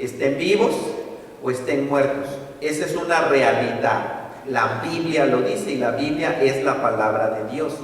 estén vivos o estén muertos. Esa es una realidad. La Biblia lo dice y la Biblia es la palabra de Dios.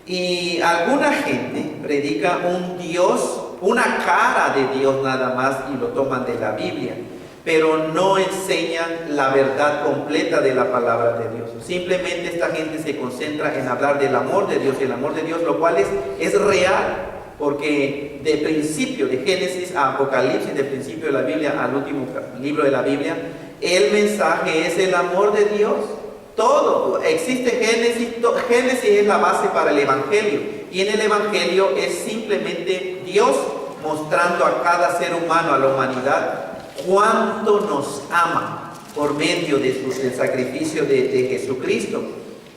Y alguna gente predica un Dios, una cara de Dios nada más y lo toman de la Biblia, pero no enseñan la verdad completa de la palabra de Dios. Simplemente esta gente se concentra en hablar del amor de Dios y el amor de Dios, lo cual es real, porque de principio, de Génesis a Apocalipsis, de principio de la Biblia al último libro de la Biblia, el mensaje es el amor de Dios. Todo, existe Génesis, Génesis es la base para el Evangelio, y en el Evangelio es simplemente Dios mostrando a cada ser humano, a la humanidad, cuánto nos ama por medio del sacrificio de Jesucristo.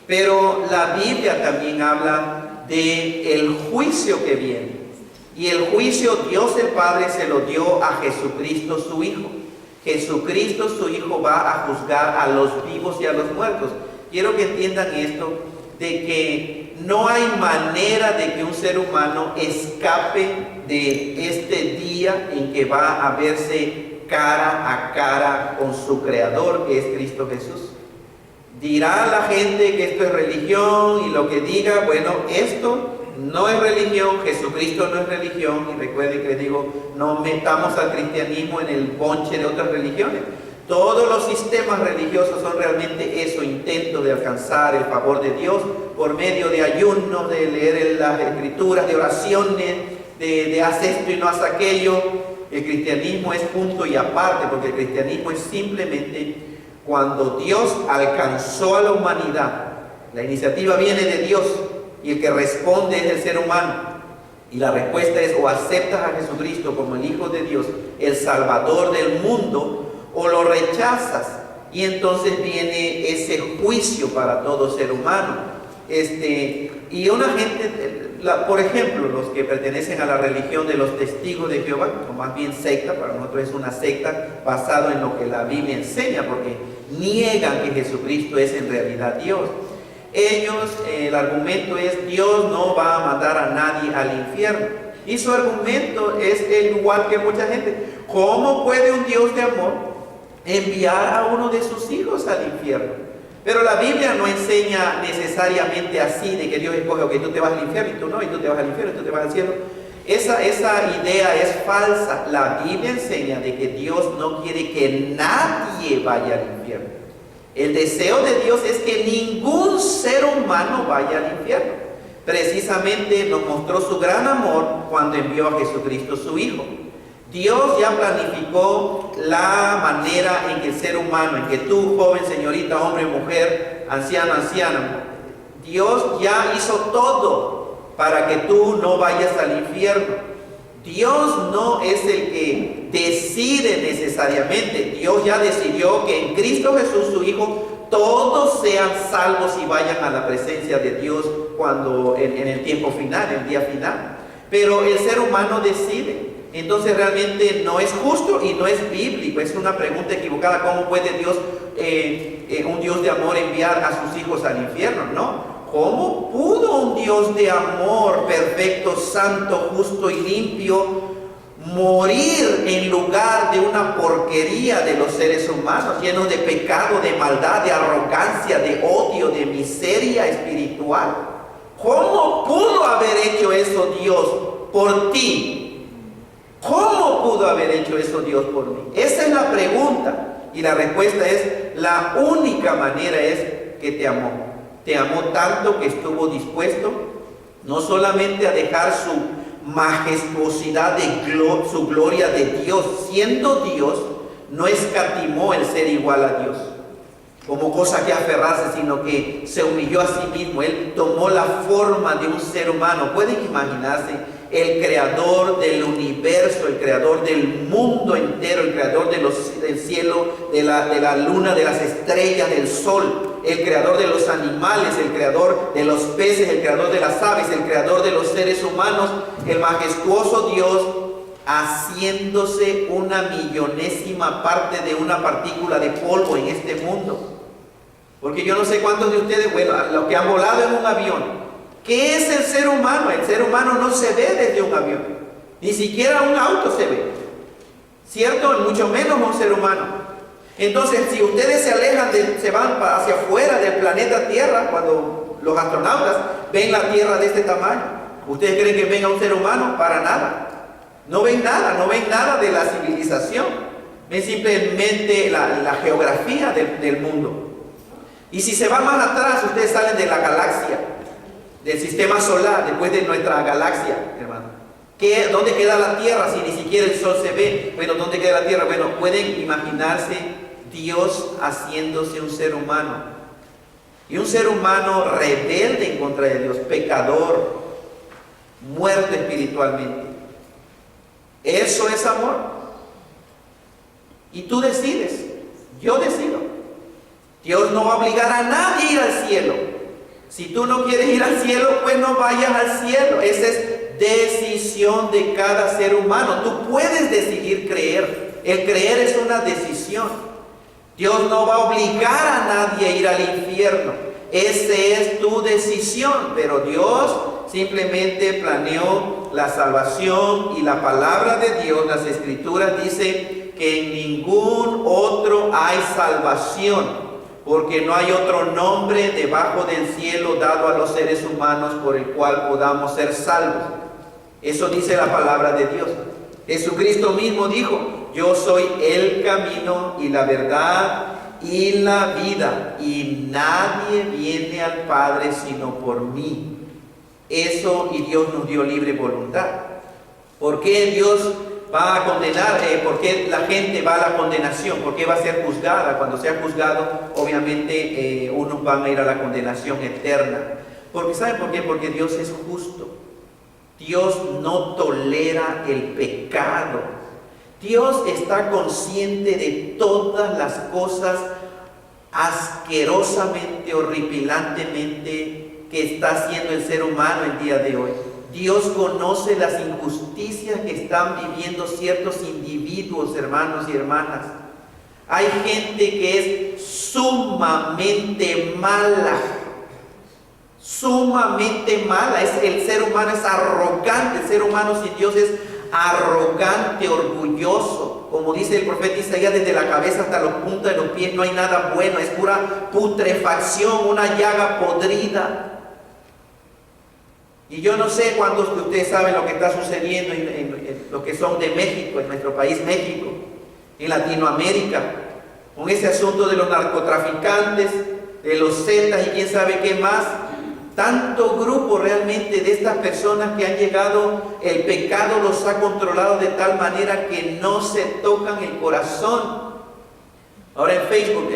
Pero la Biblia también habla del juicio que viene, y el juicio Dios el Padre se lo dio a Jesucristo su Hijo. Jesucristo su Hijo va a juzgar a los vivos y a los muertos. Quiero que entiendan esto, de que no hay manera de que un ser humano escape de este día en que va a verse cara a cara con su Creador, que es Cristo Jesús. Dirá la gente que esto es religión, y lo que diga, bueno, esto no es religión, Jesucristo no es religión, y recuerden que les digo, no metamos al cristianismo en el bonche de otras religiones. Todos los sistemas religiosos son realmente eso, intentos de alcanzar el favor de Dios por medio de ayunos, de leer las escrituras, de oraciones, de hacer esto y no hacer aquello. El cristianismo es punto y aparte, porque el cristianismo es simplemente cuando Dios alcanzó a la humanidad. La iniciativa viene de Dios y el que responde es el ser humano. Y la respuesta es: o aceptas a Jesucristo como el Hijo de Dios, el Salvador del mundo, o lo rechazas. Y entonces viene ese juicio para todo ser humano. Y una gente, por ejemplo, los que pertenecen a la religión de los testigos de Jehová, o más bien secta, para nosotros es una secta basado en lo que la Biblia enseña, porque niegan que Jesucristo es en realidad Dios. Ellos, el argumento es: Dios no va a mandar a nadie al infierno. Y su argumento es el igual que mucha gente. ¿Cómo puede un Dios de amor enviar a uno de sus hijos al infierno? Pero la Biblia no enseña necesariamente así, de que Dios escoge, ok, tú te vas al infierno y tú no, y tú te vas al infierno y tú te vas al cielo. Esa idea es falsa. La Biblia enseña de que Dios no quiere que nadie vaya al infierno. El deseo de Dios es que ningún ser humano vaya al infierno. Precisamente nos mostró su gran amor cuando envió a Jesucristo su Hijo. Dios ya planificó la manera en que el ser humano, en que tú, joven, señorita, hombre, mujer, anciano, anciana, Dios ya hizo todo para que tú no vayas al infierno. Dios no es el que decide necesariamente. Dios ya decidió que en Cristo Jesús, su Hijo, todos sean salvos y vayan a la presencia de Dios cuando en el tiempo final, el día final. Pero el ser humano decide. Entonces realmente no es justo y no es bíblico. Es una pregunta equivocada. ¿Cómo puede Dios, un Dios de amor, enviar a sus hijos al infierno? No. ¿Cómo pudo un Dios de amor perfecto, santo, justo y limpio morir en lugar de una porquería de los seres humanos, llenos de pecado, de maldad, de arrogancia, de odio, de miseria espiritual? ¿Cómo pudo haber hecho eso Dios por ti? ¿Cómo pudo haber hecho eso Dios por mí? Esa es la pregunta. Y la respuesta es: la única manera es que te amó. Te amó tanto que estuvo dispuesto no solamente a dejar su majestuosidad, su gloria de Dios, siendo Dios, no escatimó el ser igual a Dios como cosa que aferrarse, sino que se humilló a sí mismo. Él tomó la forma de un ser humano. ¿Pueden imaginarse? El creador del universo, el creador del mundo entero, el creador del cielo, de la luna, de las estrellas, del sol, el creador de los animales, el creador de los peces, el creador de las aves, el creador de los seres humanos, el majestuoso Dios, haciéndose una millonésima parte de una partícula de polvo en este mundo. Porque yo no sé cuántos de ustedes, bueno, los que han volado en un avión, ¿qué es el ser humano? El ser humano no se ve desde un avión, ni siquiera un auto se ve. ¿cierto? Mucho menos un ser humano. Entonces, si ustedes se alejan, se van hacia afuera del planeta Tierra, cuando los astronautas ven la Tierra de este tamaño, ¿ustedes creen que venga un ser humano? Para nada. No ven nada de la civilización. Ven simplemente la geografía del mundo. Y si se van más atrás, ustedes salen de la galaxia, del sistema solar, después de nuestra galaxia, hermano. ¿Dónde queda la Tierra si ni siquiera el Sol se ve? Bueno, ¿dónde queda la Tierra? Bueno, pueden imaginarse Dios haciéndose un ser humano. Y un ser humano rebelde en contra de Dios, pecador, muerto espiritualmente. Eso es amor. Y tú decides, yo decido. Dios no va a obligar a nadie a ir al cielo. Si tú no quieres ir al cielo, pues no vayas al cielo. Esa es decisión de cada ser humano. Tú puedes decidir creer. El creer es una decisión. Dios no va a obligar a nadie a ir al infierno. Esa es tu decisión. Pero Dios simplemente planeó la salvación, y la palabra de Dios, las Escrituras dicen que en ningún otro hay salvación, porque no hay otro nombre debajo del cielo dado a los seres humanos por el cual podamos ser salvos. Eso dice la palabra de Dios. Jesucristo mismo dijo: yo soy el camino y la verdad y la vida, y nadie viene al Padre sino por mí. Eso, y Dios nos dio libre voluntad. ¿Por qué Dios va a condenar? ¿Por qué la gente va a la condenación? ¿Por qué va a ser juzgada? Cuando sea juzgado, obviamente unos van a ir a la condenación eterna. Porque, ¿saben por qué? Porque Dios es justo. Dios no tolera el pecado. Dios está consciente de todas las cosas asquerosamente, horripilantemente que está haciendo el ser humano el día de hoy. Dios conoce las injusticias que están viviendo ciertos individuos, hermanos y hermanas. Hay gente que es sumamente mala. Sumamente mala. El ser humano es arrogante. El ser humano sin Dios es arrogante, orgulloso. Como dice el profeta Isaías, desde la cabeza hasta los puntas de los pies no hay nada bueno. Es pura putrefacción, una llaga podrida. Y yo no sé cuántos de ustedes saben lo que está sucediendo en lo que son de México, en nuestro país México, en Latinoamérica, con ese asunto de los narcotraficantes, de los zetas y quién sabe qué más. Tanto grupo realmente de estas personas que han llegado, el pecado los ha controlado de tal manera que no se tocan el corazón. Ahora en Facebook,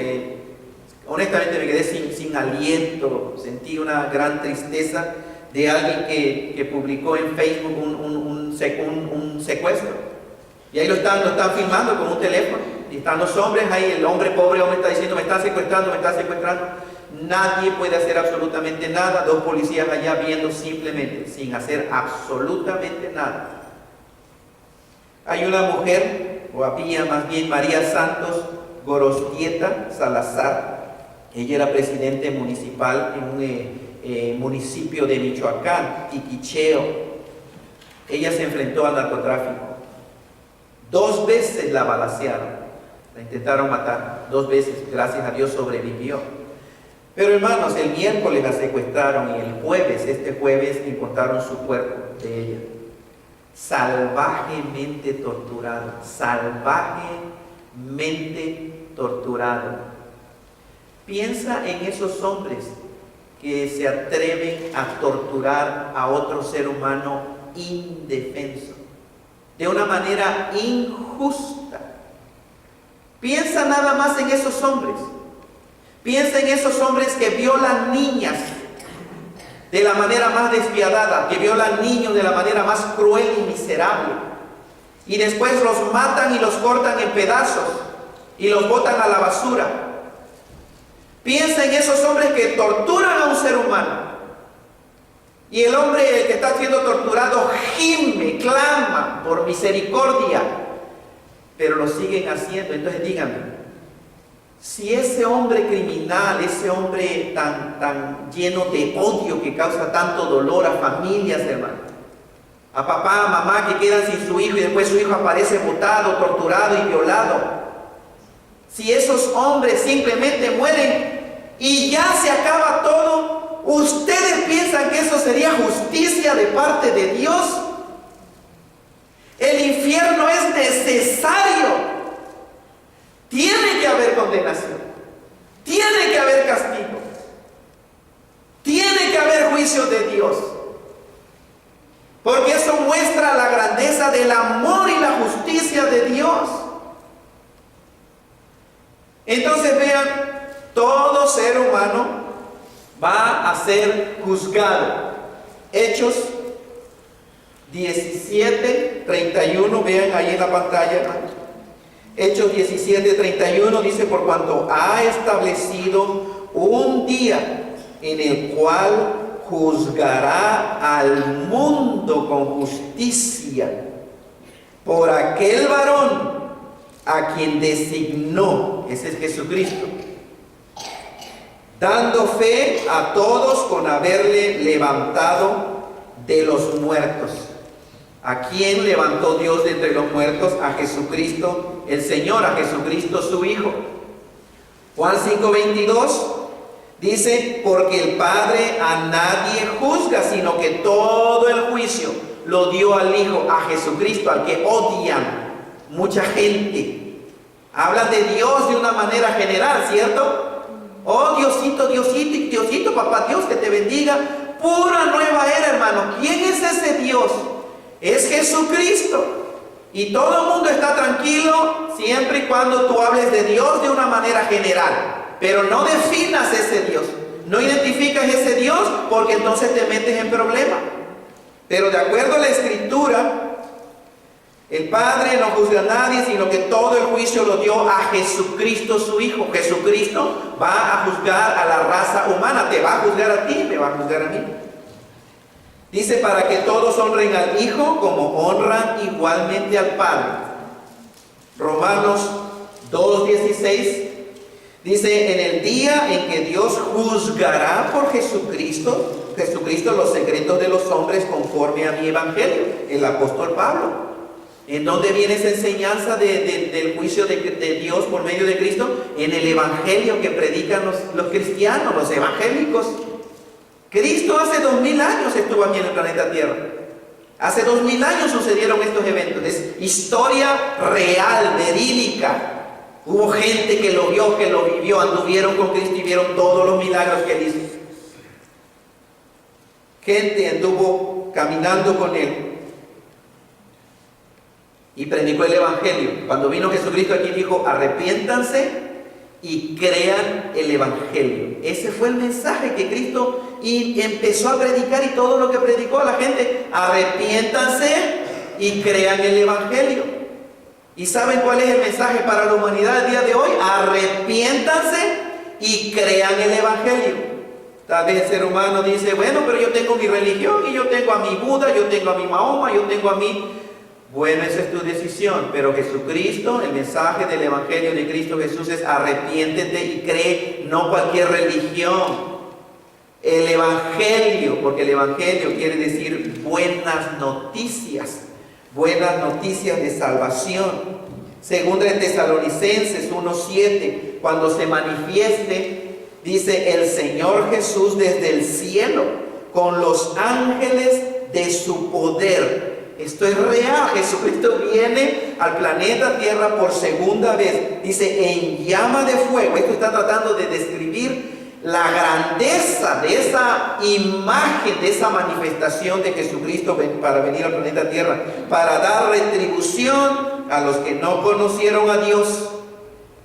honestamente me quedé sin aliento, sentí una gran tristeza de alguien que publicó en Facebook un secuestro. Y ahí lo están filmando con un teléfono. Y están los hombres ahí, el hombre pobre está diciendo: me están secuestrando, me están secuestrando. Nadie puede hacer absolutamente nada. Dos policías allá viendo simplemente, sin hacer absolutamente nada. Hay una mujer, o había más bien, María Santos Gorostieta Salazar. Ella era presidente municipal en un municipio de Michoacán, Tiquicheo. Ella se enfrentó al narcotráfico. 2 veces la balacearon, la intentaron matar 2 veces. Gracias a Dios sobrevivió. Pero hermanos, el miércoles la secuestraron y el jueves, este jueves, encontraron su cuerpo de ella, salvajemente torturado, salvajemente torturado. Piensa en esos hombres que se atreven a torturar a otro ser humano indefenso, de una manera injusta. Piensa nada más en esos hombres. Piensa en esos hombres que violan niñas de la manera más despiadada, que violan niños de la manera más cruel y miserable, y después los matan y los cortan en pedazos y los botan a la basura. Piensa en esos hombres que torturan a un ser humano, y el hombre, el que está siendo torturado, gime, clama por misericordia, pero lo siguen haciendo. Entonces díganme, si ese hombre criminal, ese hombre tan lleno de odio que causa tanto dolor a familias, hermanos, a papá, a mamá que quedan sin su hijo y después su hijo aparece botado, torturado y violado. Si esos hombres simplemente mueren y ya se acaba todo, ¿ustedes piensan que eso sería justicia de parte de Dios? El infierno es necesario. Tiene que haber condenación. Tiene que haber castigo. Tiene que haber juicio de Dios. Porque eso muestra la grandeza del amor y la justicia de Dios. Entonces vean, todo ser humano va a ser juzgado. Hechos 17:31, vean ahí en la pantalla. Hechos 17:31 dice: por cuanto ha establecido un día en el cual juzgará al mundo con justicia por aquel varón a quien designó, ese es Jesucristo, dando fe a todos con haberle levantado de los muertos. ¿A quién levantó Dios de entre los muertos? A Jesucristo el Señor, a Jesucristo su Hijo. Juan 5:22 dice: porque el Padre a nadie juzga, sino que todo el juicio lo dio al Hijo, a Jesucristo, al que odian mucha gente. Hablan de Dios de una manera general, ¿cierto? Oh, Diosito, Diosito, Diosito, papá Dios, que te bendiga. Pura nueva era, hermano. ¿Quién es ese Dios? Es Jesucristo. Y todo el mundo está tranquilo siempre y cuando tú hables de Dios de una manera general. Pero no definas ese Dios. No identificas ese Dios, porque entonces te metes en problemas. Pero de acuerdo a la Escritura, el Padre no juzga a nadie, sino que todo el juicio lo dio a Jesucristo su Hijo. Jesucristo va a juzgar a la raza humana. Te va a juzgar a ti, me va a juzgar a mí. Dice: para que todos honren al Hijo como honran igualmente al Padre. Romanos 2:16 dice: en el día en que Dios juzgará por Jesucristo los secretos de los hombres conforme a mi evangelio. El apóstol Pablo. ¿En dónde viene esa enseñanza del juicio de Dios por medio de Cristo? En el evangelio que predican los cristianos, los evangélicos. Cristo hace 2000 años estuvo aquí en el planeta Tierra. Hace 2000 años sucedieron estos eventos. Es historia real, verídica. Hubo gente que lo vio, que lo vivió, anduvieron con Cristo y vieron todos los milagros que él hizo. Gente anduvo caminando con él y predicó el evangelio. Cuando vino Jesucristo aquí dijo: arrepiéntanse y crean el evangelio. Ese fue el mensaje que Cristo empezó a predicar, y todo lo que predicó a la gente: arrepiéntanse y crean el evangelio. ¿Y saben cuál es el mensaje para la humanidad el día de hoy? Arrepiéntanse y crean el evangelio. Tal vez el ser humano dice: bueno, pero yo tengo mi religión y yo tengo a mi Buda, yo tengo a mi Mahoma, yo tengo a mi... Bueno, esa es tu decisión, pero Jesucristo, el mensaje del evangelio de Cristo Jesús es: arrepiéntete y cree, no cualquier religión. El evangelio, porque el evangelio quiere decir buenas noticias de salvación. Segunda de Tesalonicenses 1:7, cuando se manifieste, dice: el Señor Jesús desde el cielo con los ángeles de su poder. Esto es real. Jesucristo viene al planeta Tierra por segunda vez. Dice: en llama de fuego. Esto está tratando de describir la grandeza de esa imagen, de esa manifestación de Jesucristo para venir al planeta Tierra, para dar retribución a los que no conocieron a Dios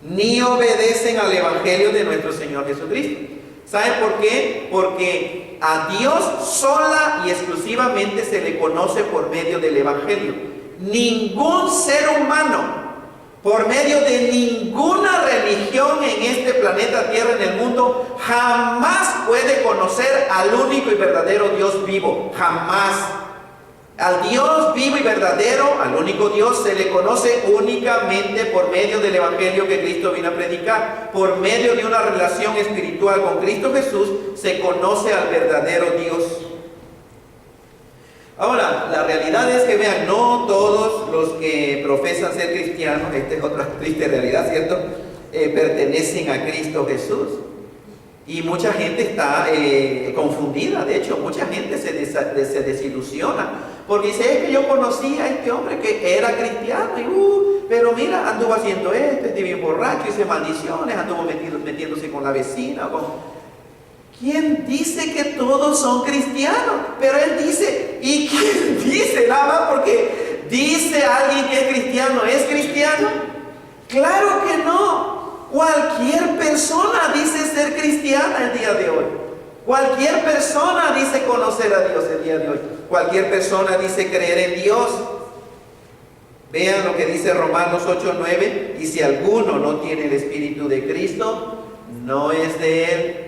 ni obedecen al evangelio de nuestro Señor Jesucristo. ¿Saben por qué? Porque a Dios sola y exclusivamente se le conoce por medio del evangelio. Ningún ser humano, por medio de ninguna religión en este planeta Tierra, en el mundo, jamás puede conocer al único y verdadero Dios vivo. Jamás. Al Dios vivo y verdadero, al único Dios, se le conoce únicamente por medio del evangelio que Cristo vino a predicar. Por medio de una relación espiritual con Cristo Jesús, se conoce al verdadero Dios. Ahora, la realidad es que vean, no todos los que profesan ser cristianos, esta es otra triste realidad, ¿cierto? Pertenecen a Cristo Jesús. Y mucha gente está confundida, de hecho, mucha gente se desilusiona, porque dice, es que yo conocí a este hombre que era cristiano, pero mira, anduvo haciendo esto, este bien borracho, hice maldiciones, anduvo metiéndose con la vecina, ¿Quién dice que todos son cristianos? Pero él dice, ¿y quién dice? Nada más porque dice alguien que es cristiano, ¿es cristiano? Claro que no. Cualquier persona dice ser cristiana el día de hoy. Cualquier persona dice conocer a Dios el día de hoy. Cualquier persona dice creer en Dios. Vean lo que dice Romanos 8:9. Y si alguno no tiene el Espíritu de Cristo, no es de él.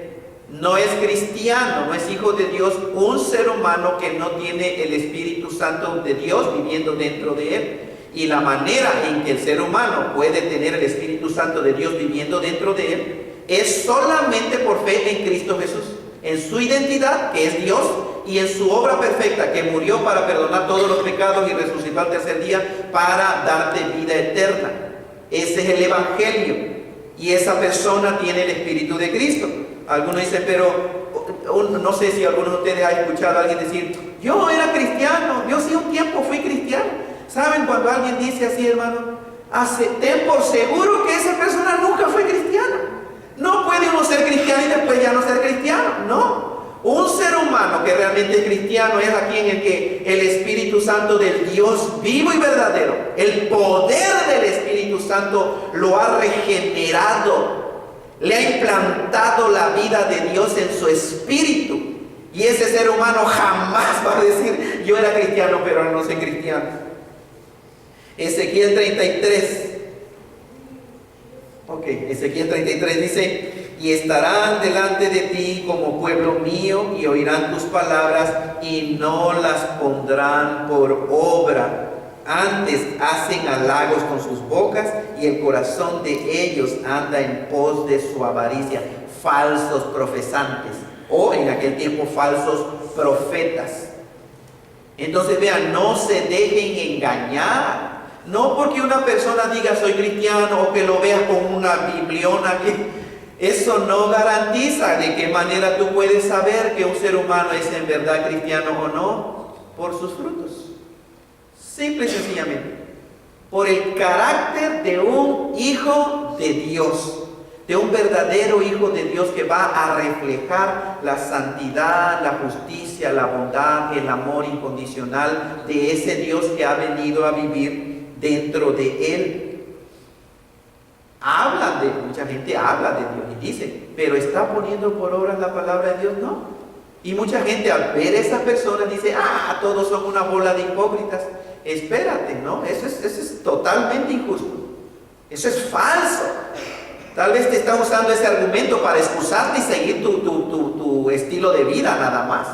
No es cristiano, no es hijo de Dios, un ser humano que no tiene el Espíritu Santo de Dios viviendo dentro de él. Y la manera en que el ser humano puede tener el Espíritu Santo de Dios viviendo dentro de él es solamente por fe en Cristo Jesús, en su identidad, que es Dios, y en su obra perfecta, que murió para perdonar todos los pecados y resucitó al tercer día para darte vida eterna. Ese es el Evangelio. Y esa persona tiene el Espíritu de Cristo. Algunos dicen, pero no sé si algunos de ustedes han escuchado a alguien decir, yo era cristiano, yo sí un tiempo fui cristiano. ¿Saben cuando alguien dice así, hermano? Ten por seguro que esa persona nunca fue cristiana. No puede uno ser cristiano y después ya no ser cristiano. No. Un ser humano que realmente es cristiano es aquí en el que el Espíritu Santo del Dios vivo y verdadero, el poder del Espíritu Santo lo ha regenerado. Le ha implantado la vida de Dios en su espíritu. Y ese ser humano jamás va a decir, yo era cristiano, pero ahora no soy cristiano. Ezequiel 33. Ezequiel 33 dice, y estarán delante de ti como pueblo mío, y oirán tus palabras, y no las pondrán por obra. Antes hacen halagos con sus bocas y el corazón de ellos anda en pos de su avaricia. Falsos profesantes, o en aquel tiempo falsos profetas. Entonces vean, no se dejen engañar. No porque una persona diga soy cristiano o que lo veas con una bibliona, eso no garantiza de qué manera tú puedes saber que un ser humano es en verdad cristiano o no. Por sus frutos. Simple y sencillamente, por el carácter de un hijo de Dios, de un verdadero hijo de Dios que va a reflejar la santidad, la justicia, la bondad, el amor incondicional de ese Dios que ha venido a vivir dentro de él. Mucha gente habla de Dios y dice, pero ¿está poniendo por obra la palabra de Dios? No. Y mucha gente al ver a esas personas dice, todos son una bola de hipócritas. Espérate, ¿no? Eso es totalmente injusto. Eso es falso. Tal vez te está usando ese argumento para excusarte y seguir tu estilo de vida nada más.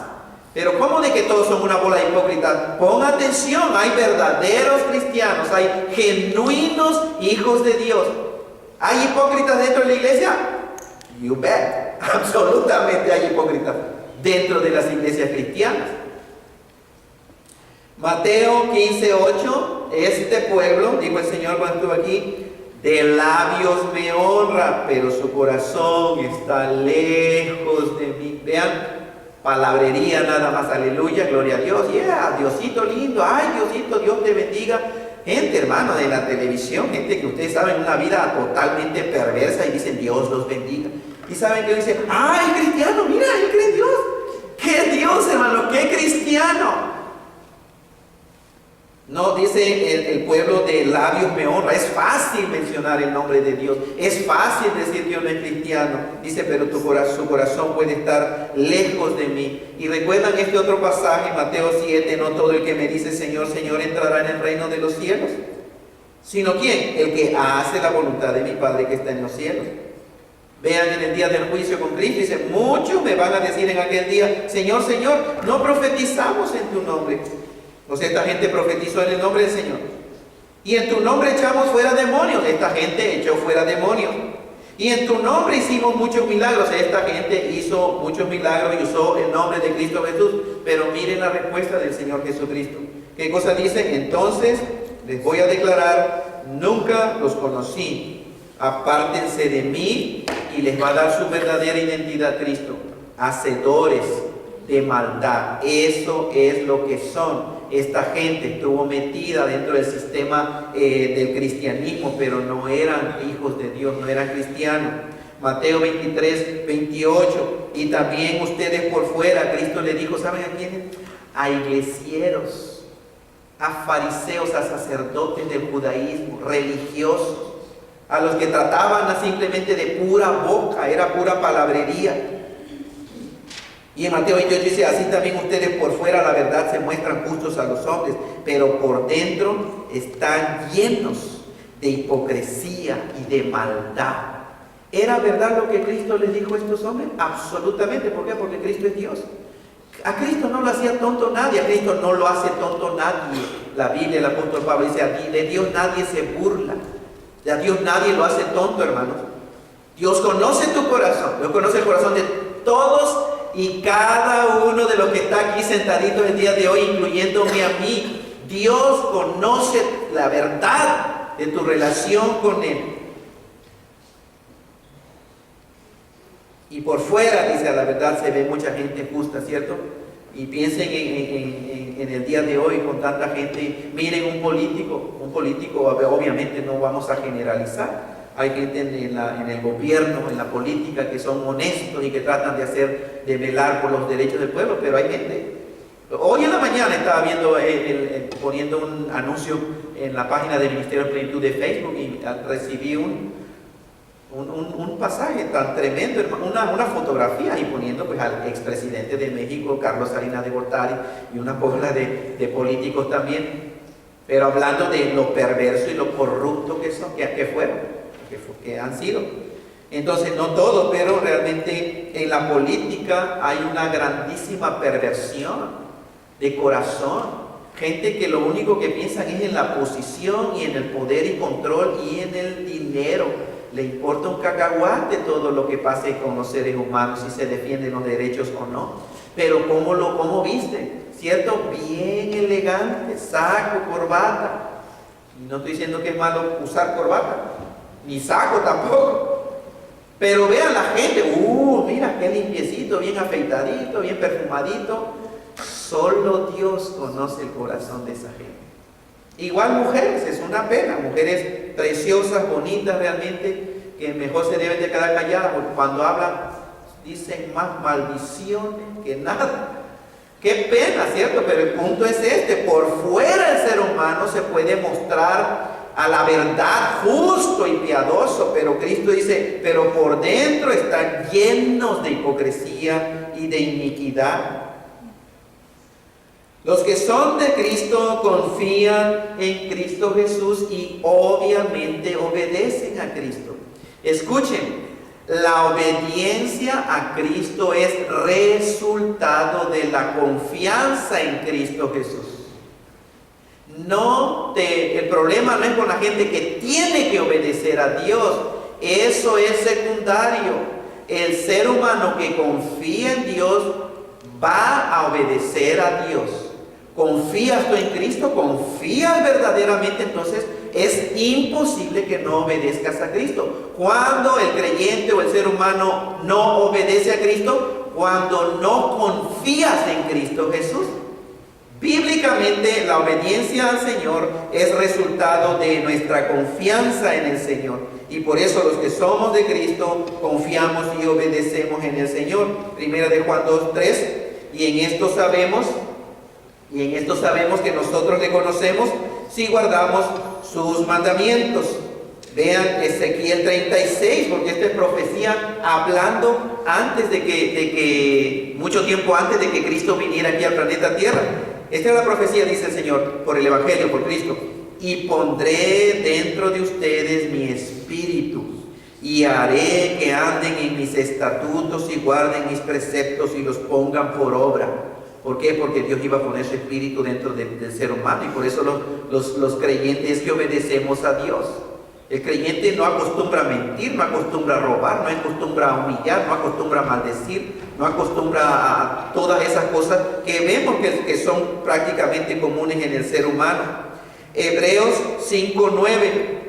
Pero ¿cómo de que todos son una bola de hipócritas? Pon atención, hay verdaderos cristianos, hay genuinos hijos de Dios. ¿Hay hipócritas dentro de la iglesia? You bet. Absolutamente hay hipócritas dentro de las iglesias cristianas. Mateo 15:8, este pueblo, dijo el Señor cuando estuvo aquí, de labios me honra, pero su corazón está lejos de mí. Vean, palabrería nada más, aleluya, gloria a Dios, Diosito lindo, ay Diosito, Dios te bendiga. Gente, hermano, de la televisión, gente que ustedes saben, una vida totalmente perversa y dicen Dios los bendiga. Y saben que dicen, ay cristiano, mira, él cree en Dios. ¿Qué Dios, hermano? ¿Qué cristiano? No, dice el pueblo de labios me honra. Es fácil mencionar el nombre de Dios. Es fácil decir que uno es cristiano. Dice, pero su corazón puede estar lejos de mí. Y recuerdan este otro pasaje, Mateo 7, no todo el que me dice Señor, Señor entrará en el reino de los cielos. ¿Sino quién? El que hace la voluntad de mi Padre que está en los cielos. Vean en el día del juicio con Cristo, dice, muchos me van a decir en aquel día, Señor, Señor, no profetizamos en tu nombre. O sea, esta gente profetizó en el nombre del Señor. Y en tu nombre echamos fuera demonios. Esta gente echó fuera demonios. Y en tu nombre hicimos muchos milagros. Esta gente hizo muchos milagros y usó el nombre de Cristo Jesús. Pero miren la respuesta del Señor Jesucristo. ¿Qué cosa dice? Entonces les voy a declarar, nunca los conocí. Apártense de mí, y les va a dar su verdadera identidad Cristo. Hacedores de maldad. Eso es lo que son. Esta gente estuvo metida dentro del sistema del cristianismo, pero no eran hijos de Dios, no eran cristianos. Mateo 23, 28. Y también ustedes por fuera, Cristo le dijo, ¿saben a quiénes? A iglesieros, a fariseos, a sacerdotes del judaísmo, religiosos, a los que trataban simplemente de pura boca, era pura palabrería. Y en Mateo 28 dice, así también ustedes por fuera, la verdad, se muestran justos a los hombres, pero por dentro están llenos de hipocresía y de maldad. ¿Era verdad lo que Cristo les dijo a estos hombres? Absolutamente. ¿Por qué? Porque Cristo es Dios. A Cristo no lo hacía tonto nadie, a Cristo no lo hace tonto nadie. La Biblia, el apóstol Pablo dice, de Dios nadie se burla. A Dios nadie lo hace tonto, hermanos. Dios conoce tu corazón, Dios conoce el corazón de todos y cada uno de los que está aquí sentaditos el día de hoy, incluyéndome a mí. Dios conoce la verdad de tu relación con Él. Y por fuera, dice, a la verdad se ve mucha gente justa, ¿cierto? Y piensen en el día de hoy con tanta gente. Miren un político, obviamente no vamos a generalizar. Hay gente en el gobierno, en la política, que son honestos y que tratan de velar por los derechos del pueblo, pero hay gente. Hoy en la mañana estaba viendo, poniendo un anuncio en la página del Ministerio de Plenitud de Facebook y recibí un pasaje tan tremendo, una fotografía, y poniendo pues al expresidente de México, Carlos Salinas de Gortari, y una bola de políticos también, pero hablando de lo perverso y lo corrupto que son, que han sido. Entonces, no todo, pero realmente en la política hay una grandísima perversión de corazón. Gente que lo único que piensan es en la posición y en el poder y control y en el dinero. Le importa un cacahuate todo lo que pase con los seres humanos, si se defienden los derechos o no. Pero ¿cómo viste? ¿Cierto? Bien elegante, saco, corbata. No estoy diciendo que es malo usar corbata, ni saco tampoco. Pero vean la gente, mira qué limpiecito, bien afeitadito, bien perfumadito. Solo Dios conoce el corazón de esa gente. Igual mujeres, es una pena, mujeres preciosas, bonitas realmente, que mejor se deben de quedar calladas, porque cuando hablan dicen más maldiciones que nada. Qué pena, ¿cierto? Pero el punto es este: por fuera el ser humano se puede mostrar a la verdad justo y piadoso, pero Cristo dice, pero por dentro están llenos de hipocresía y de iniquidad. Los que son de Cristo confían en Cristo Jesús y obviamente obedecen a Cristo. Escuchen, la obediencia a Cristo es resultado de la confianza en Cristo Jesús. El problema no es con la gente que tiene que obedecer a Dios. Eso es secundario. El ser humano que confía en Dios va a obedecer a Dios. ¿Confías tú en Cristo? ¿Confías verdaderamente? Entonces es imposible que no obedezcas a Cristo. Cuando el creyente o el ser humano no obedece a Cristo, cuando no confías en Cristo Jesús. Bíblicamente, la obediencia al Señor es resultado de nuestra confianza en el Señor. Y por eso los que somos de Cristo confiamos y obedecemos en el Señor. Primera de Juan 2:3. Y en esto sabemos que nosotros le conocemos si guardamos sus mandamientos. Vean Ezequiel 36, porque esta es profecía hablando antes de que mucho tiempo antes de que Cristo viniera aquí al planeta Tierra. Esta es la profecía, dice el Señor, por el Evangelio, por Cristo. Y pondré dentro de ustedes mi espíritu, y haré que anden en mis estatutos y guarden mis preceptos y los pongan por obra. ¿Por qué? Porque Dios iba a poner su espíritu dentro del ser humano, y por eso los creyentes que obedecemos a Dios. El creyente no acostumbra a mentir, no acostumbra a robar, no acostumbra a humillar, no acostumbra a maldecir, no acostumbra a todas esas cosas que vemos que son prácticamente comunes en el ser humano. Hebreos 5:9.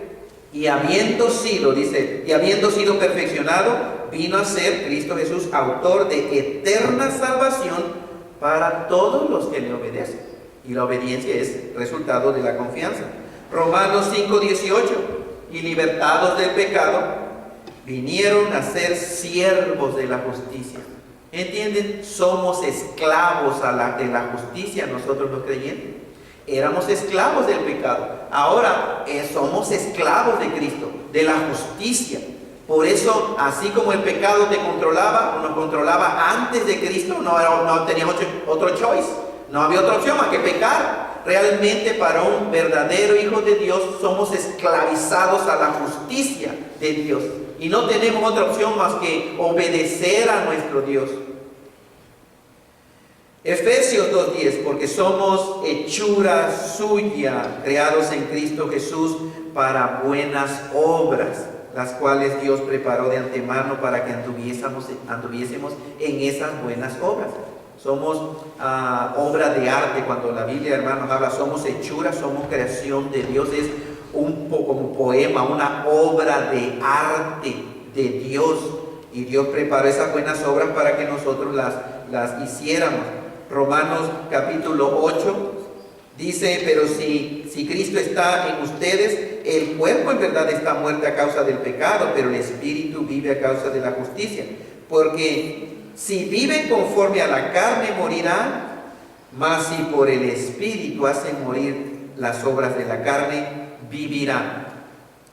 Y habiendo sido, dice, y habiendo sido perfeccionado, vino a ser Cristo Jesús autor de eterna salvación para todos los que le obedecen. Y la obediencia es resultado de la confianza. Romanos 5:18. Y libertados del pecado, vinieron a ser siervos de la justicia. ¿Entienden? Somos esclavos de la justicia nosotros los creyentes. Éramos esclavos del pecado. Ahora somos esclavos de Cristo, de la justicia. Por eso, así como el pecado te controlaba, o nos controlaba antes de Cristo, no teníamos otro choice. No había otra opción más que pecar. Realmente para un verdadero hijo de Dios somos esclavizados a la justicia de Dios. Y no tenemos otra opción más que obedecer a nuestro Dios. Efesios 2:10, porque somos hechura suya, creados en Cristo Jesús para buenas obras, las cuales Dios preparó de antemano para que anduviésemos en esas buenas obras. Somos obra de arte. Cuando la Biblia, hermanos, habla, somos hechura, somos creación de Dios. Es un poema, una obra de arte de Dios. Y Dios preparó esas buenas obras para que nosotros las hiciéramos. Romanos capítulo 8 dice, pero si Cristo está en ustedes, el cuerpo en verdad está muerto a causa del pecado, pero el espíritu vive a causa de la justicia. Porque si viven conforme a la carne morirán, mas si por el espíritu hacen morir las obras de la carne, vivirán.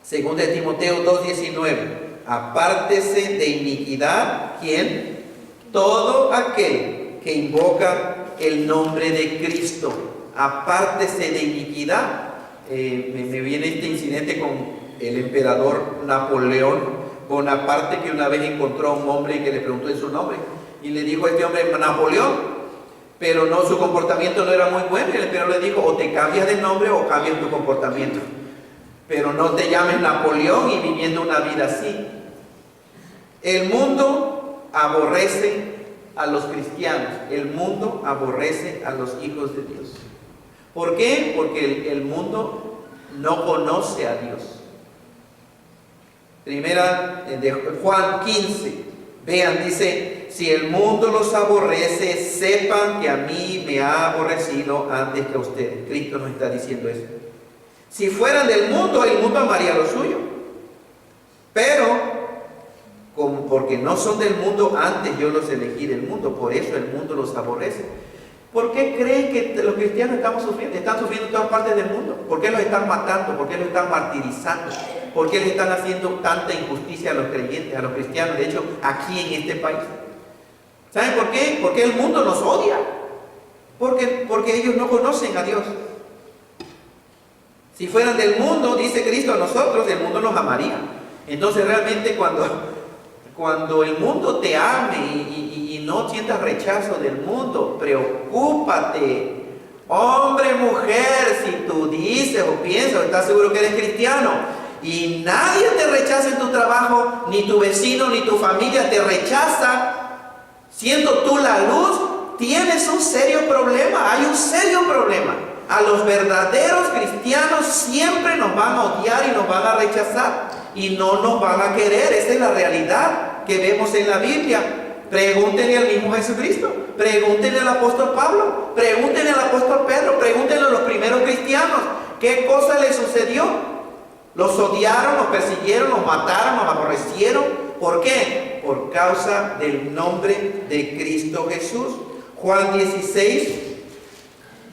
Segunda de Timoteo 2:19, apártese de iniquidad, ¿quién? Todo aquel que invoca el nombre de Cristo. Apártese de iniquidad. Me viene este incidente con el emperador Napoleón Bonaparte, que una vez encontró a un hombre que le preguntó en su nombre y le dijo a este hombre Napoleón, pero no, su comportamiento no era muy bueno, y el emperador le dijo, o te cambias de nombre o cambias tu comportamiento, pero no te llames Napoleón y viviendo una vida así. El mundo aborrece a los cristianos, el mundo aborrece a los hijos de Dios. ¿Por qué? Porque el mundo no conoce a Dios. Primera de Juan 15, vean, dice, si el mundo los aborrece, sepan que a mí me ha aborrecido antes que a ustedes. Cristo nos está diciendo eso. Si fueran del mundo, el mundo amaría lo suyo. Pero porque no son del mundo, antes yo los elegí del mundo, por eso el mundo los aborrece. ¿Por qué creen que los cristianos están sufriendo en todas partes del mundo? ¿Por qué los están matando? ¿Por qué los están martirizando? ¿Por qué le están haciendo tanta injusticia a los creyentes, a los cristianos? De hecho, aquí en este país. ¿Saben por qué? Porque el mundo nos odia. Porque ellos no conocen a Dios. Si fueran del mundo, dice Cristo, a nosotros, el mundo nos amaría. Entonces realmente cuando el mundo te ame y no sientas rechazo del mundo, preocúpate. Hombre, mujer, si tú dices o piensas o estás seguro que eres cristiano y nadie te rechaza en tu trabajo, ni tu vecino ni tu familia te rechaza, siendo tú la luz, tienes un serio problema. Hay un serio problema. A los verdaderos cristianos siempre nos van a odiar y nos van a rechazar y no nos van a querer. Esa es la realidad que vemos en la Biblia. Pregúntenle al mismo Jesucristo, pregúntenle al apóstol Pablo, pregúntenle al apóstol Pedro, pregúntenle a los primeros cristianos. ¿Qué cosa les sucedió? Los odiaron, los persiguieron, los mataron, los aborrecieron. ¿Por qué? Por causa del nombre de Cristo Jesús. Juan 16.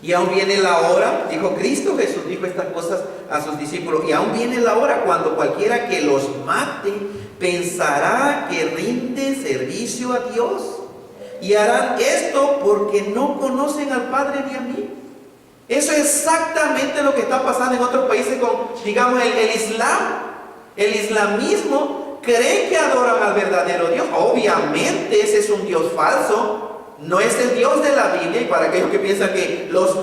Y aún viene la hora, dijo Cristo Jesús, dijo estas cosas a sus discípulos, y aún viene la hora cuando cualquiera que los mate pensará que rinde servicio a Dios. Y harán esto porque no conocen al Padre ni a mí. Eso es exactamente lo que está pasando en otros países con, digamos, el Islam. El islamismo cree que adoran al verdadero Dios. Obviamente ese es un Dios falso. no es el Dios de la Biblia. Y para aquellos que piensan que los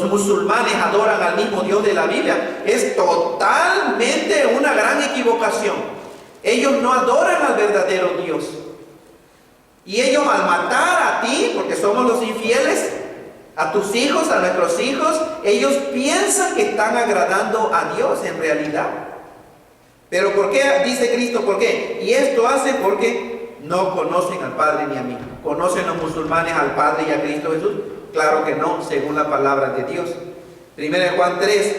musulmanes adoran al mismo Dios de la Biblia, es totalmente una gran equivocación. Ellos no adoran al verdadero Dios. Y ellos, al matar a ti, porque somos los infieles, a tus hijos, a nuestros hijos, ellos piensan que están agradando a Dios en realidad. Pero ¿por qué? Dice Cristo, ¿por qué? Y esto hace porque no conocen al Padre ni a mí. ¿Conocen los musulmanes al Padre y a Cristo Jesús? Claro que no, según la palabra de Dios. 1 Juan 3,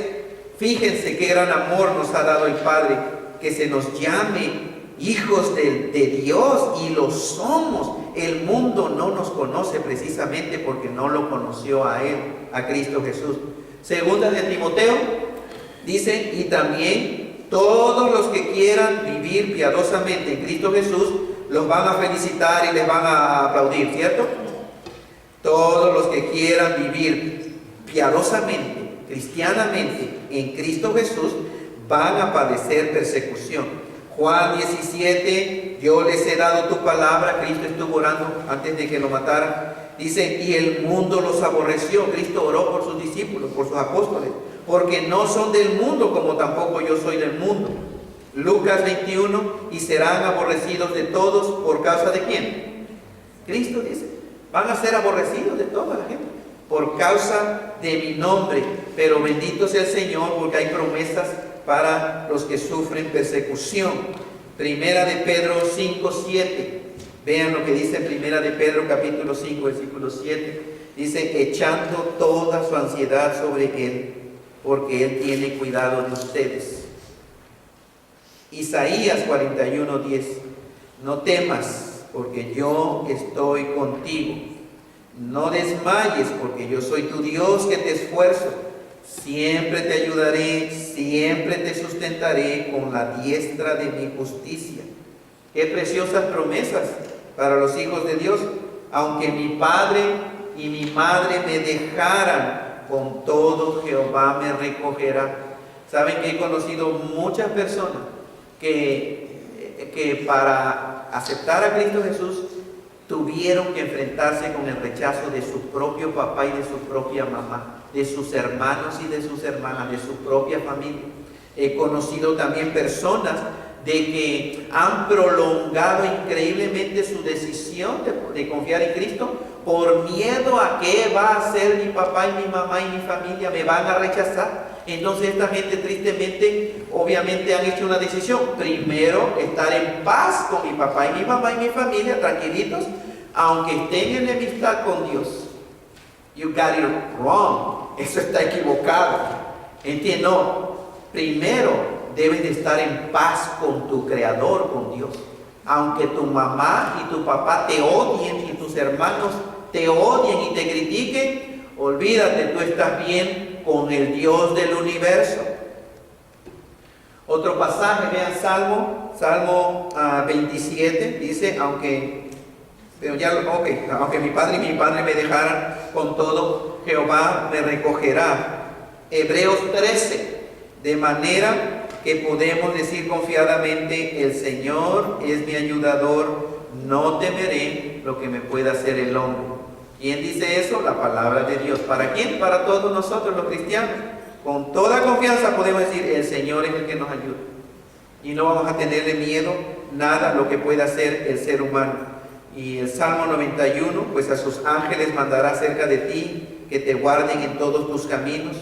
fíjense qué gran amor nos ha dado el Padre, que se nos llame hijos de Dios, y lo somos. El mundo no nos conoce precisamente porque no lo conoció a Él, a Cristo Jesús. Segunda de Timoteo dice, y también todos los que quieran vivir piadosamente en Cristo Jesús los van a felicitar y les van a aplaudir, ¿cierto? Todos los que quieran vivir piadosamente, cristianamente en Cristo Jesús van a padecer persecución. Juan 17, yo les he dado tu palabra. Cristo estuvo orando antes de que lo mataran. Dice, y el mundo los aborreció. Cristo oró por sus discípulos, por sus apóstoles, porque no son del mundo, como tampoco yo soy del mundo. Lucas 21, y serán aborrecidos de todos, ¿por causa de quién? Cristo dice, van a ser aborrecidos de toda la gente, por causa de mi nombre. Pero bendito sea el Señor, porque hay promesas para los que sufren persecución. Primera de Pedro 5, 7. Vean lo que dice en Primera de Pedro capítulo 5, versículo 7. Dice, echando toda su ansiedad sobre Él, porque Él tiene cuidado de ustedes. Isaías 41, 10. No temas, porque yo estoy contigo. No desmayes, porque yo soy tu Dios que te esfuerzo. Siempre te ayudaré, siempre te sustentaré con la diestra de mi justicia. Qué preciosas promesas para los hijos de Dios. Aunque mi padre y mi madre me dejaran, con todo Jehová me recogerá. Saben que he conocido muchas personas que para aceptar a Cristo Jesús tuvieron que enfrentarse con el rechazo de su propio papá y de su propia mamá, de sus hermanos y de sus hermanas, de su propia familia. He conocido también personas de que han prolongado increíblemente su decisión de confiar en Cristo por miedo a qué va a hacer mi papá y mi mamá y mi familia, me van a rechazar. Entonces esta gente tristemente, obviamente han hecho una decisión. Primero, estar en paz con mi papá y mi mamá y mi familia, tranquilitos, aunque estén en enemistad con Dios. You got it wrong. Eso está equivocado. ¿Entiendes? No. Primero, debes de estar en paz con tu Creador, con Dios. Aunque tu mamá y tu papá te odien y tus hermanos te odien y te critiquen, olvídate, tú estás bien con el Dios del universo. Otro pasaje, vean Salmo 27, dice, aunque mi padre y mi madre me dejaran, con todo Jehová me recogerá. Hebreos 13, de manera que podemos decir confiadamente, el Señor es mi ayudador, no temeré lo que me pueda hacer el hombre. ¿Quién dice eso? La palabra de Dios. ¿Para quién? Para todos nosotros los cristianos. Con toda confianza podemos decir, el Señor es el que nos ayuda. Y no vamos a tenerle miedo nada a lo que pueda hacer el ser humano. Y el Salmo 91, pues a sus ángeles mandará cerca de ti, que te guarden en todos tus caminos.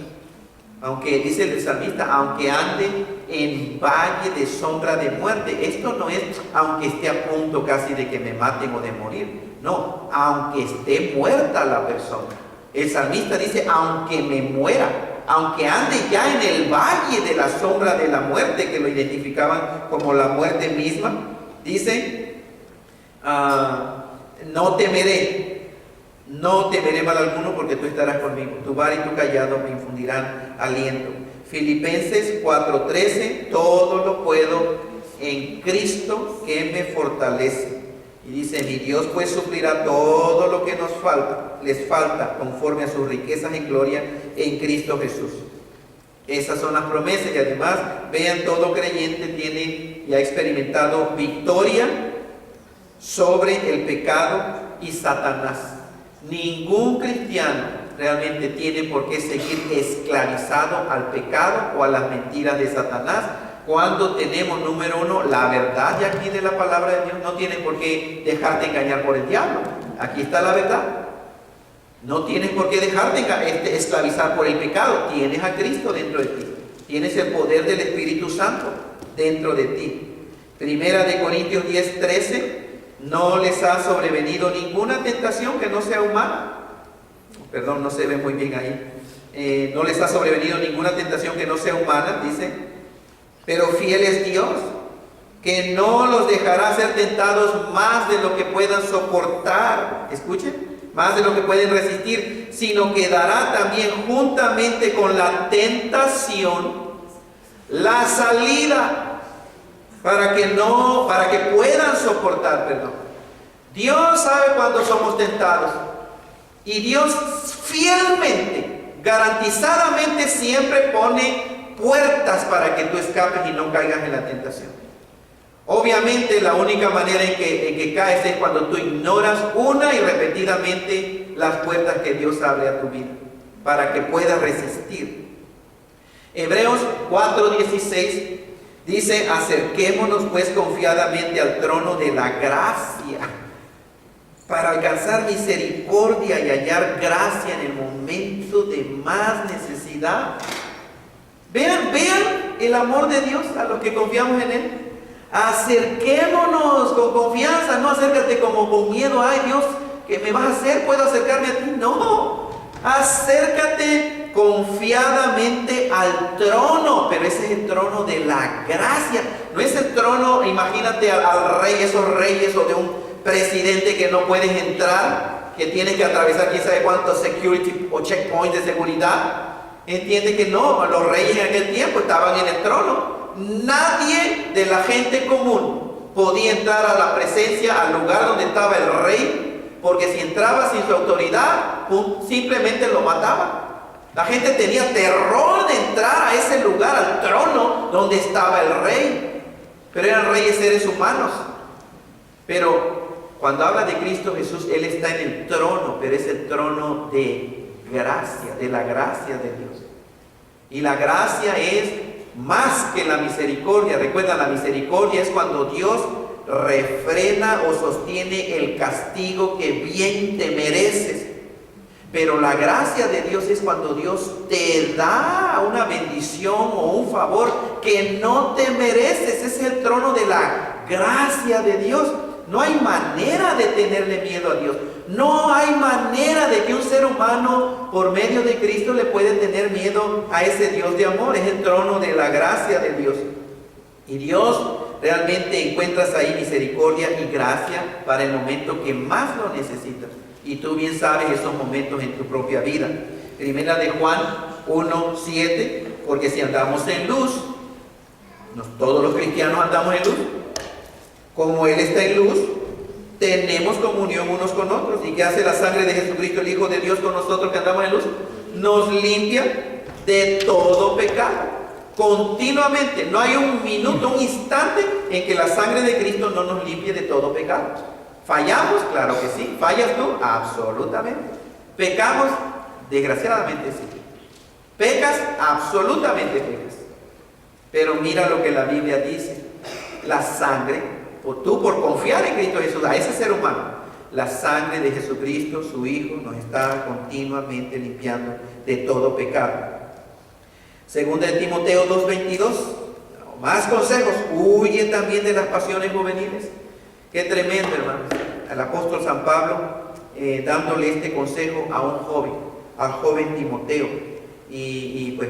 Aunque, dice el salmista, aunque ande en valle de sombra de muerte. Esto no es aunque esté a punto casi de que me maten o de morir. No, aunque esté muerta la persona. El salmista dice, aunque me muera, aunque ande ya en el valle de la sombra de la muerte, que lo identificaban como la muerte misma, dice, no temeré mal alguno, porque tú estarás conmigo. Tu vara y tu callado me infundirán aliento. Filipenses 4:13, todo lo puedo en Cristo que me fortalece. Y dice, mi Dios pues suplirá todo lo que les falta, conforme a sus riquezas en gloria en Cristo Jesús. Esas son las promesas, y además, vean, todo creyente tiene y ha experimentado victoria sobre el pecado y Satanás. Ningún cristiano realmente tiene por qué seguir esclavizado al pecado o a las mentiras de Satanás. Cuando tenemos, número uno, la verdad de aquí de la palabra de Dios, no tienes por qué dejarte engañar por el diablo. Aquí está la verdad. No tienes por qué dejarte esclavizar por el pecado. Tienes a Cristo dentro de ti. Tienes el poder del Espíritu Santo dentro de ti. Primera de Corintios 10:13, no les ha sobrevenido ninguna tentación que no sea humana. Perdón, no se ve muy bien ahí. No les ha sobrevenido ninguna tentación que no sea humana, dice. Pero fiel es Dios, que no los dejará ser tentados más de lo que puedan soportar. Escuchen, más de lo que pueden resistir, sino que dará también juntamente con la tentación la salida para que puedan soportar, perdón. Dios sabe cuando somos tentados y Dios fielmente, garantizadamente siempre pone puertas para que tú escapes y no caigas en la tentación. Obviamente la única manera en que caes es cuando tú ignoras una y repetidamente las puertas que Dios abre a tu vida para que puedas resistir. Hebreos 4:16 dice: acerquémonos pues confiadamente al trono de la gracia para alcanzar misericordia y hallar gracia en el momento de más necesidad. Vean el amor de Dios a los que confiamos en Él. Acerquémonos con confianza, no acércate como con miedo. Ay Dios, ¿qué me vas a hacer? ¿Puedo acercarme a ti? No, acércate confiadamente al trono, pero ese es el trono de la gracia. No es el trono, imagínate al rey, esos reyes o de un presidente que no puedes entrar, que tienes que atravesar quién sabe cuántos security o checkpoints de seguridad. Entiende que no, los reyes en aquel tiempo estaban en el trono. Nadie de la gente común podía entrar a la presencia, al lugar donde estaba el rey, porque si entraba sin su autoridad, simplemente lo mataban. La gente tenía terror de entrar a ese lugar, al trono donde estaba el rey. Pero eran reyes seres humanos. Pero cuando habla de Cristo Jesús, Él está en el trono, pero es el trono de gracia, de la gracia de Dios. Y la gracia es más que la misericordia. Recuerda, la misericordia es cuando Dios refrena o sostiene el castigo que bien te mereces. Pero la gracia de Dios es cuando Dios te da una bendición o un favor que no te mereces. Ese es el trono de la gracia de Dios. No hay manera de tenerle miedo a Dios. No hay manera de que un ser humano por medio de Cristo le puede tener miedo a ese Dios de amor. Es el trono de la gracia de Dios. Y Dios realmente encuentras ahí misericordia y gracia para el momento que más lo necesitas. Y tú bien sabes esos momentos en tu propia vida. Primera de Juan 1:7, porque si andamos en luz, todos los cristianos andamos en luz, como Él está en luz, tenemos comunión unos con otros. ¿Y qué hace la sangre de Jesucristo, el Hijo de Dios, con nosotros que andamos en luz? Nos limpia de todo pecado. Continuamente, no hay un minuto, un instante en que la sangre de Cristo no nos limpie de todo pecado. ¿Fallamos? Claro que sí. ¿Fallas tú? Absolutamente. ¿Pecamos? Desgraciadamente sí. ¿Pecas? Absolutamente pecas. Pero mira lo que la Biblia dice. La sangre, o tú por confiar en Cristo Jesús, a ese ser humano, la sangre de Jesucristo, su Hijo, nos está continuamente limpiando de todo pecado. Segunda de Timoteo 2:22, más consejos. Huye también de las pasiones juveniles. Qué tremendo, hermanos. El apóstol San Pablo dándole este consejo a un joven, al joven Timoteo. Y pues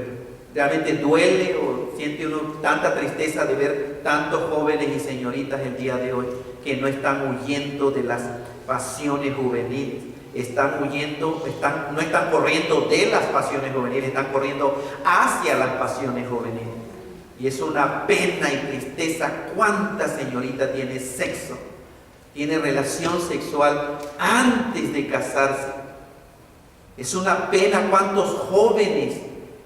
realmente duele o siente uno tanta tristeza de ver tantos jóvenes y señoritas el día de hoy que no están huyendo de las pasiones juveniles. Están huyendo, no están corriendo de las pasiones juveniles, están corriendo hacia las pasiones juveniles. Y es una pena y tristeza cuánta señorita tiene sexo, tiene relación sexual antes de casarse. Es una pena cuántos jóvenes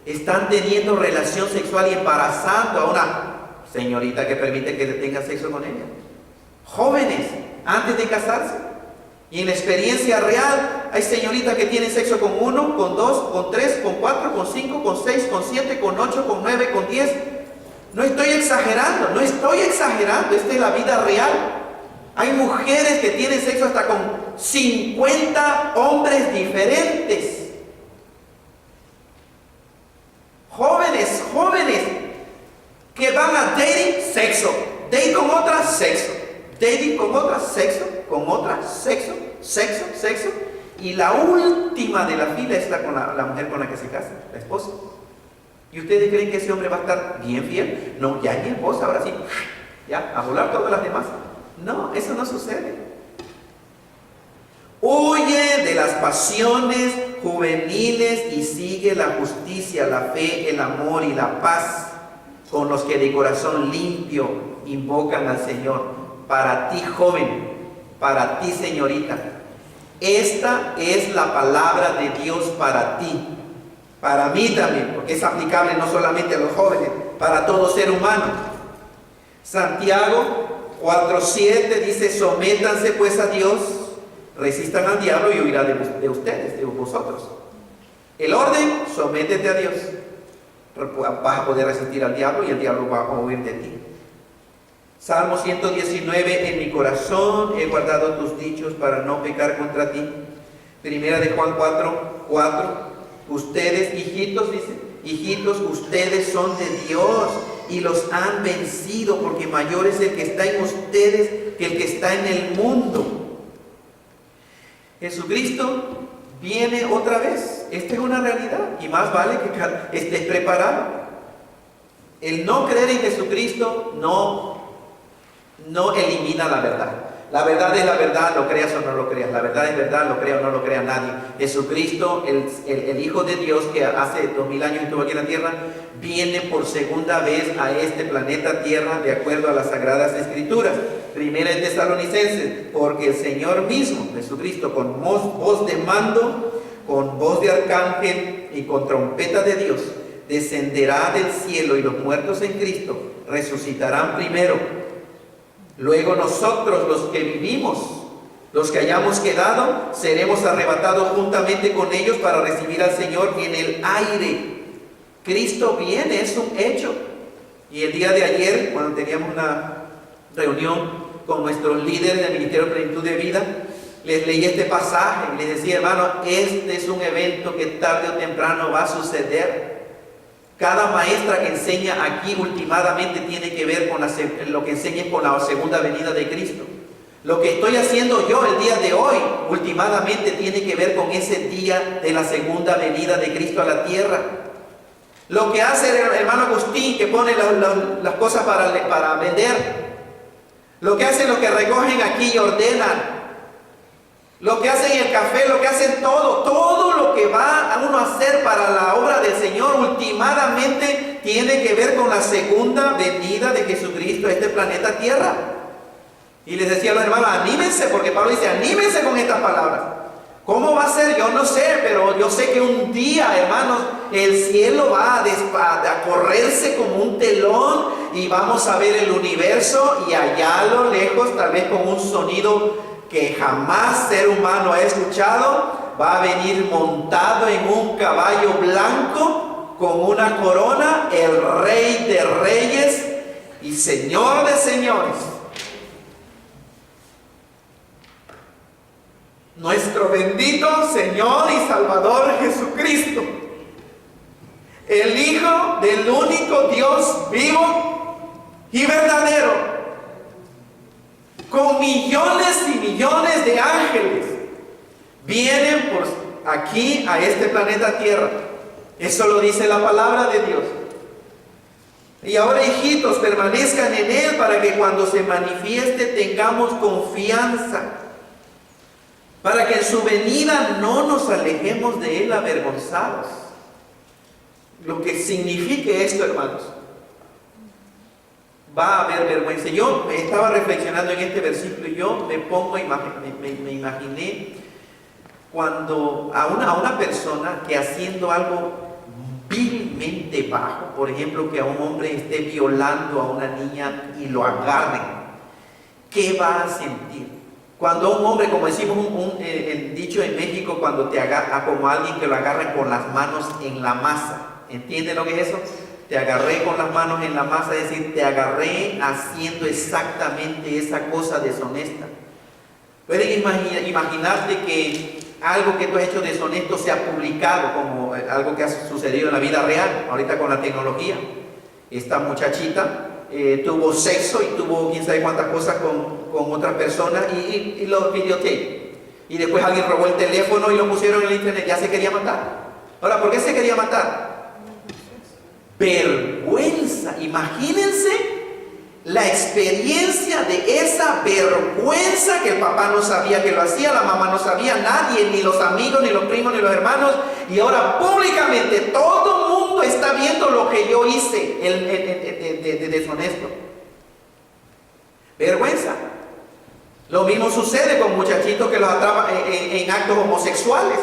están teniendo relación sexual y embarazando a una señorita que permite que tenga sexo con ella. Jóvenes antes de casarse. Y en la experiencia real, hay señoritas que tienen sexo con 1, con 2, con 3, con 4, con 5, con 6, con 7, con 8, con 9, con 10. No estoy exagerando, no estoy exagerando, esta es la vida real. Hay mujeres que tienen sexo hasta con 50 hombres diferentes. Jóvenes que van a dating, sexo. Date con otra, sexo. Dating con otra, sexo. Con otra, sexo. Sexo. Y la última de la fila es la mujer con la que se casa, la esposa. ¿Y ustedes creen que ese hombre va a estar bien fiel? No, ya es mi esposa, ahora sí. Ya, a volar todas las demás. No, eso no sucede. Huye de las pasiones juveniles y sigue la justicia, la fe, el amor y la paz con los que de corazón limpio invocan al Señor. Para ti, joven, para ti, señorita, esta es la palabra de Dios para ti, para mí también, porque es aplicable no solamente a los jóvenes, para todo ser humano. Santiago 4:7 dice: sométanse pues a Dios, resistan al diablo y huirá de ustedes, de vosotros. El orden: sométete a Dios. Vas a poder resistir al diablo y el diablo va a huir de ti. Salmo 119: en mi corazón he guardado tus dichos para no pecar contra ti. Primera de Juan 4:4: ustedes, hijitos, dice, hijitos, ustedes son de Dios y los han vencido, porque mayor es el que está en ustedes que el que está en el mundo. Jesucristo viene otra vez. Esta es una realidad y más vale que estés preparado. El no creer en Jesucristo no elimina la verdad. La verdad es la verdad, lo creas o no lo creas. La verdad es verdad, lo crea o no lo crea nadie. Jesucristo, el Hijo de Dios, que hace 2000 años estuvo aquí en la tierra, viene por segunda vez a este planeta Tierra de acuerdo a las Sagradas Escrituras. Primera de Tesalonicenses: porque el Señor mismo, Jesucristo, con voz de mando, con voz de arcángel y con trompeta de Dios, descenderá del cielo, y los muertos en Cristo resucitarán primero. Luego nosotros, los que vivimos, los que hayamos quedado, seremos arrebatados juntamente con ellos para recibir al Señor en el aire. Cristo viene, es un hecho. Y el día de ayer, cuando teníamos una reunión con nuestros líderes del Ministerio de Plenitud de Vida, les leí este pasaje y les decía: hermano, este es un evento que tarde o temprano va a suceder. Cada maestra que enseña aquí últimamente tiene que ver con lo que enseña con la segunda venida de Cristo. Lo que estoy haciendo yo el día de hoy últimamente tiene que ver con ese día de la segunda venida de Cristo a la tierra. Lo que hace el hermano Agustín, que pone las cosas para vender, lo que hacen los que recogen aquí y ordenan, lo que hacen en el café, lo que hacen todo lo que va a uno a hacer para la obra del Señor últimamente tiene que ver con la segunda venida de Jesucristo a este planeta Tierra. Y les decía a los hermanos: anímense, porque Pablo dice: anímense con estas palabras. ¿Cómo va a ser? Yo no sé, pero yo sé que un día, hermanos, el cielo va a correrse como un telón y vamos a ver el universo, y allá a lo lejos, tal vez con un sonido que jamás ser humano ha escuchado, va a venir montado en un caballo blanco con una corona, el Rey de Reyes y Señor de Señores. Nuestro bendito Señor y Salvador Jesucristo, el Hijo del único Dios vivo y verdadero, con millones y millones de ángeles, vienen por aquí a este planeta Tierra. Eso lo dice la palabra de Dios. Y ahora, hijitos, permanezcan en Él, para que cuando se manifieste tengamos confianza, para que en su venida no nos alejemos de Él avergonzados. Lo que signifique esto, hermanos, va a haber vergüenza. Yo estaba reflexionando en este versículo y yo me imaginé cuando a una persona que haciendo algo vilmente bajo, por ejemplo, que a un hombre esté violando a una niña y lo agarren, ¿qué va a sentir? Cuando un hombre, como decimos el dicho en México, cuando te agarra, como alguien que lo agarra con las manos en la masa. ¿Entienden lo que es eso? Te agarré con las manos en la masa, es decir, te agarré haciendo exactamente esa cosa deshonesta. Pueden imaginarte que algo que tú has hecho deshonesto sea publicado, como algo que ha sucedido en la vida real, ahorita con la tecnología. Esta muchachita tuvo sexo y tuvo quién sabe cuántas cosas con otras personas y lo videotape. Y después alguien robó el teléfono y lo pusieron en el internet, ya se quería matar. Ahora, ¿por qué se quería matar? Vergüenza. Imagínense la experiencia de esa vergüenza, que el papá no sabía que lo hacía, la mamá no sabía, nadie, ni los amigos, ni los primos, ni los hermanos, y ahora públicamente todo el mundo está viendo lo que yo hice de deshonesto. Vergüenza. Lo mismo sucede con muchachitos que los atrapan en actos homosexuales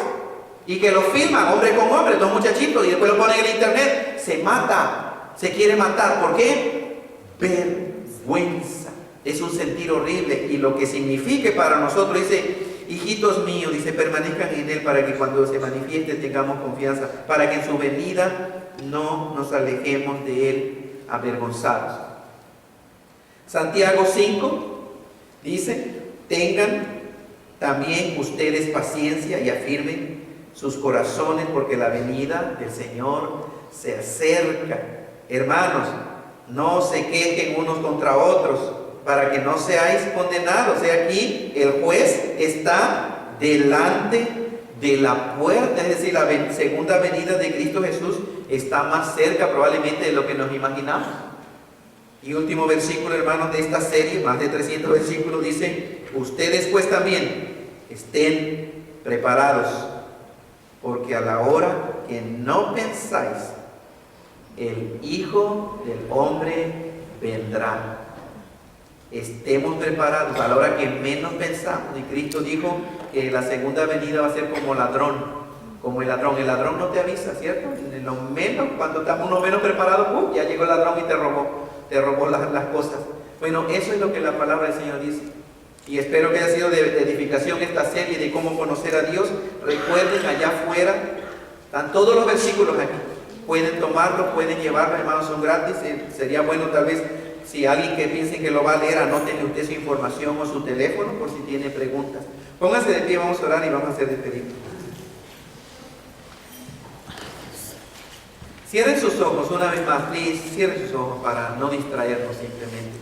y que los filman hombre con hombre, dos muchachitos, y después lo ponen en internet. Se mata, se quiere matar. ¿Por qué? Vergüenza. Es un sentir horrible, y lo que significa para nosotros, dice: hijitos míos, dice, permanezcan en él para que cuando se manifieste tengamos confianza, para que en su venida no nos alejemos de él avergonzados. Santiago 5 dice: tengan también ustedes paciencia y afirmen sus corazones, porque la venida del Señor se acerca. Hermanos, no se quejen unos contra otros, para que no seáis condenados. O sea, aquí el juez está delante de la puerta, es decir, la segunda venida de Cristo Jesús está más cerca probablemente de lo que nos imaginamos. Y último versículo, hermanos, de esta serie, más de 300 versículos, dice: ustedes pues también estén preparados, porque a la hora que no pensáis, el Hijo del Hombre vendrá. Estemos preparados a la hora que menos pensamos. Y Cristo dijo que la segunda venida va a ser como ladrón, como el ladrón. El ladrón no te avisa, ¿cierto? En lo menos, cuando estamos uno menos preparados, ya llegó el ladrón y te robó las cosas. Bueno, eso es lo que la palabra del Señor dice. Y espero que haya sido de edificación esta serie de cómo conocer a Dios. Recuerden, allá afuera están todos los versículos aquí. Pueden tomarlos, pueden llevarlos, hermanos, son gratis. Sería bueno tal vez, si alguien que piense que lo va a leer, anótenle usted su información o su teléfono por si tiene preguntas. Pónganse de pie, vamos a orar y vamos a hacer despedida. Cierren sus ojos una vez más, please. Cierren sus ojos para no distraernos simplemente.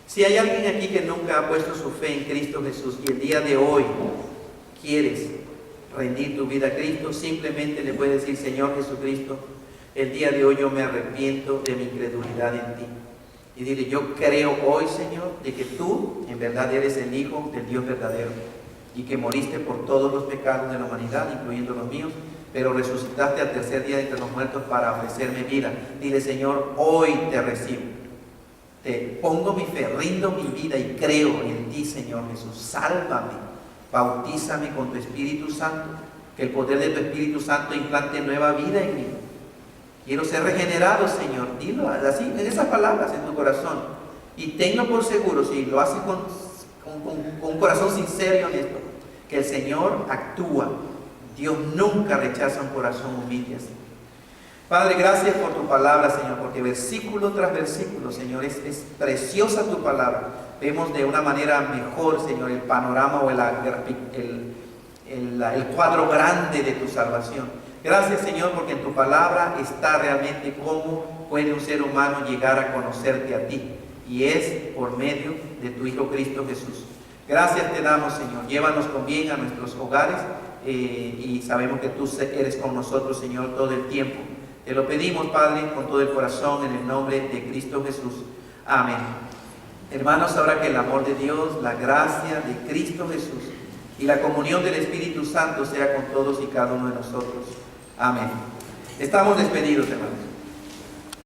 Si hay alguien aquí que nunca ha puesto su fe en Cristo Jesús y el día de hoy quieres rendir tu vida a Cristo, simplemente le puedes decir: Señor Jesucristo, el día de hoy yo me arrepiento de mi incredulidad en ti. Y dile: yo creo hoy, Señor, de que tú en verdad eres el Hijo del Dios verdadero y que moriste por todos los pecados de la humanidad, incluyendo los míos, pero resucitaste al tercer día de entre los muertos para ofrecerme vida. Dile: Señor, hoy te recibo. Te pongo mi fe, rindo mi vida y creo en ti, Señor Jesús. Sálvame, bautízame con tu Espíritu Santo, que el poder de tu Espíritu Santo implante nueva vida en mí. Quiero ser regenerado, Señor. Dilo así, en esas palabras en tu corazón. Y tenlo por seguro, si lo haces con un corazón sincero y honesto, que el Señor actúa. Dios nunca rechaza un corazón humilde así. Padre, gracias por tu palabra, Señor, porque versículo tras versículo, Señor, es preciosa tu palabra. Vemos de una manera mejor, Señor, el panorama o el cuadro grande de tu salvación. Gracias, Señor, porque en tu palabra está realmente cómo puede un ser humano llegar a conocerte a ti, y es por medio de tu Hijo Cristo Jesús. Gracias te damos, Señor. Llévanos con bien a nuestros hogares, y sabemos que tú eres con nosotros, Señor, todo el tiempo. Te lo pedimos, Padre, con todo el corazón, en el nombre de Cristo Jesús. Amén. Hermanos, ahora que el amor de Dios, la gracia de Cristo Jesús y la comunión del Espíritu Santo sea con todos y cada uno de nosotros. Amén. Estamos despedidos, hermanos.